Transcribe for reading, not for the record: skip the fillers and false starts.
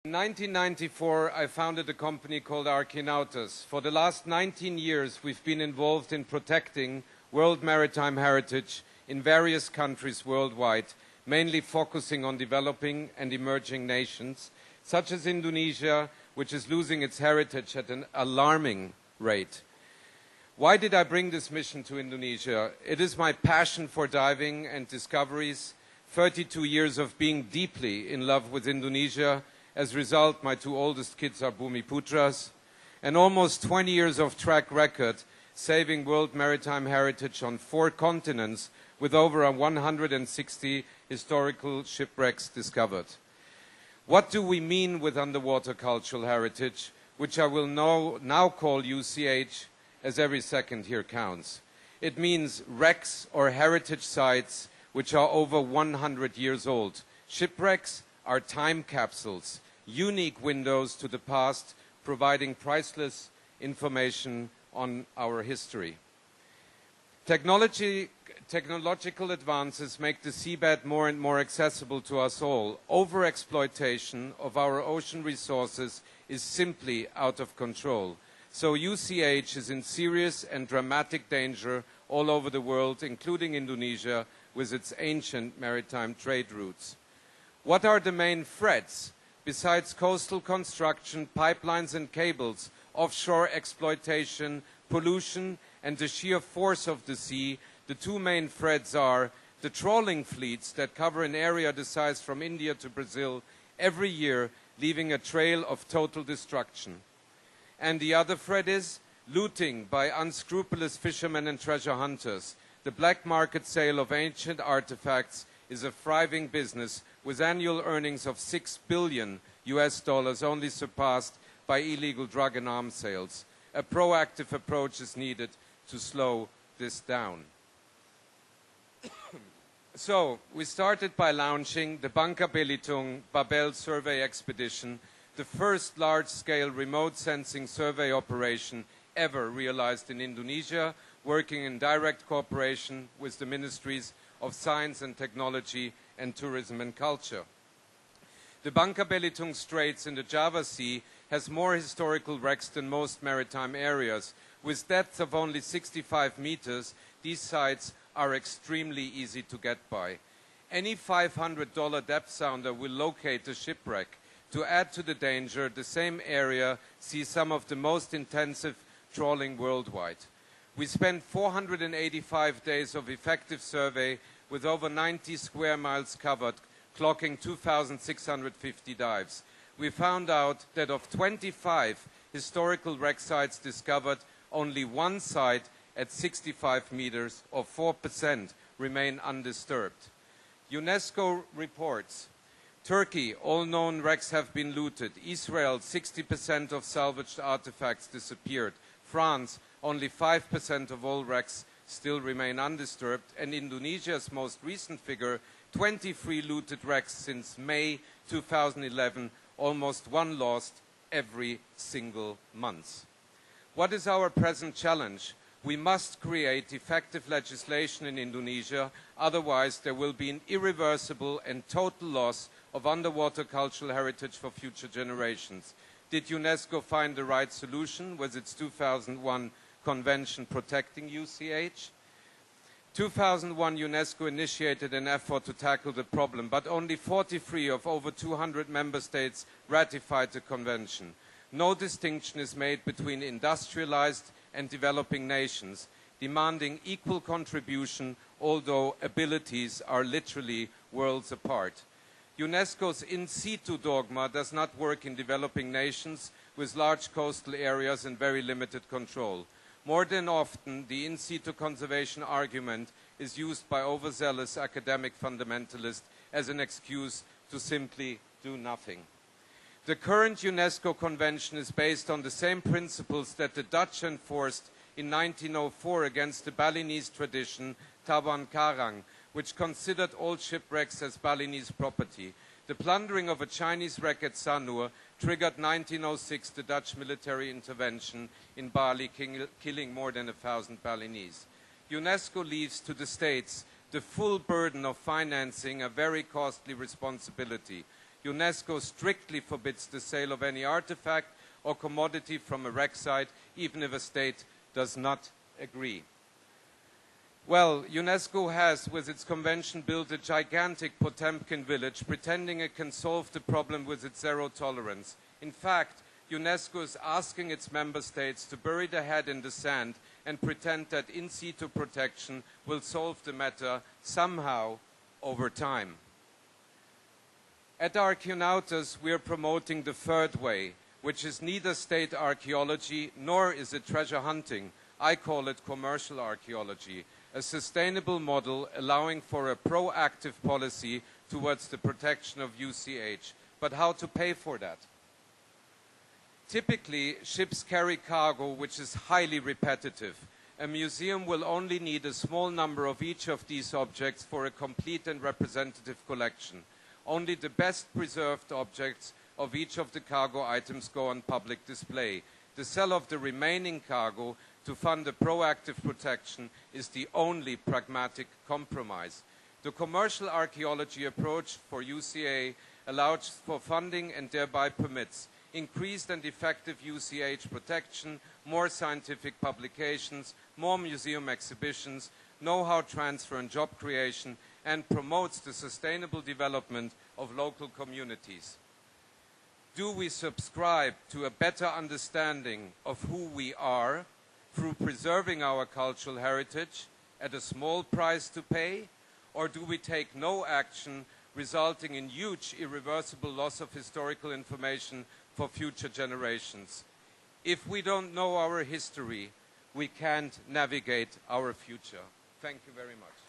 In 1994, I founded a company called Arqueonautas. For the last 19 years, we've been involved in protecting world maritime heritage in various countries worldwide, mainly focusing on developing and emerging nations, such as Indonesia, which is losing its heritage at an alarming rate. Why did I bring this mission to Indonesia? It is my passion for diving and discoveries, 32 years of being deeply in love with Indonesia. As a result, my two oldest kids are Bumiputras, and almost 20 years of track record saving world maritime heritage on 4 continents with over 160 historical shipwrecks discovered. What do we mean with underwater cultural heritage, which I will now call UCH, as every second here counts? It means wrecks or heritage sites which are over 100 years old. Shipwrecks are time capsules, unique windows to the past, providing priceless information on our history. Technological advances make the seabed more and more accessible to us all. Overexploitation of our ocean resources is simply out of control. So UCH is in serious and dramatic danger all over the world, including Indonesia, with its ancient maritime trade routes. What are the main threats? Besides coastal construction, pipelines and cables, offshore exploitation, pollution, and the sheer force of the sea, the 2 main threats are the trawling fleets that cover an area the size from India to Brazil every year, leaving a trail of total destruction. And the other threat is looting by unscrupulous fishermen and treasure hunters. The black market sale of ancient artifacts is a thriving business with annual earnings of $6 billion only surpassed by illegal drug and arms sales. A proactive approach is needed to slow this down. So, we started by launching the Bangka Belitung Babel survey expedition, the first large-scale remote sensing survey operation ever realized in Indonesia, working in direct cooperation with the Ministries of Science and Technology and Tourism and Culture. The Bangka Belitung Straits in the Java Sea has more historical wrecks than most maritime areas. With depths of only 65 meters, these sites are extremely easy to get by. Any $500 depth sounder will locate a shipwreck. To add to the danger, the same area sees some of the most intensive trawling worldwide. We spent 485 days of effective survey with over 90 square miles covered, clocking 2,650 dives. We found out that of 25 historical wreck sites discovered, only 1 site at 65 meters, or 4%, remain undisturbed. UNESCO reports, Turkey, all known wrecks have been looted. Israel, 60% of salvaged artifacts disappeared. France, only 5% of all wrecks still remain undisturbed. And Indonesia's most recent figure, 23 looted wrecks since May 2011, almost 1 lost every single month. What is our present challenge? We must create effective legislation in Indonesia, otherwise there will be an irreversible and total loss of underwater cultural heritage for future generations. Did UNESCO find the right solution with its 2001 convention protecting UCH? 2001, UNESCO initiated an effort to tackle the problem, but only 43 of over 200 member states ratified the convention. No distinction is made between industrialized and developing nations, demanding equal contribution, although abilities are literally worlds apart. UNESCO's in situ dogma does not work in developing nations with large coastal areas and very limited control. More than often, the in situ conservation argument is used by overzealous academic fundamentalists as an excuse to simply do nothing. The current UNESCO Convention is based on the same principles that the Dutch enforced in 1904 against the Balinese tradition, Tawan Karang, which considered all shipwrecks as Balinese property. The plundering of a Chinese wreck at Sanur triggered 1906 the Dutch military intervention in Bali, killing more than 1,000 Balinese. UNESCO leaves to the states the full burden of financing a very costly responsibility. UNESCO strictly forbids the sale of any artifact or commodity from a wreck site, even if a state does not agree. Well, UNESCO has, with its convention, built a gigantic Potemkin village, pretending it can solve the problem with its zero tolerance. In fact, UNESCO is asking its member states to bury their head in the sand and pretend that in situ protection will solve the matter somehow over time. At Arqueonautas, we are promoting the third way, which is neither state archaeology nor is it treasure hunting. I call it commercial archaeology, a sustainable model allowing for a proactive policy towards the protection of UCH. But how to pay for that? Typically, ships carry cargo which is highly repetitive. A museum will only need a small number of each of these objects for a complete and representative collection. Only the best preserved objects of each of the cargo items go on public display. The sale of the remaining cargo to fund a proactive protection is the only pragmatic compromise. The commercial archaeology approach for UCA allows for funding and thereby permits increased and effective UCH protection, more scientific publications, more museum exhibitions, know-how transfer and job creation, and promotes the sustainable development of local communities. Do we subscribe to a better understanding of who we are through preserving our cultural heritage at a small price to pay, or do we take no action resulting in huge irreversible loss of historical information for future generations? If we don't know our history, we can't navigate our future. Thank you very much.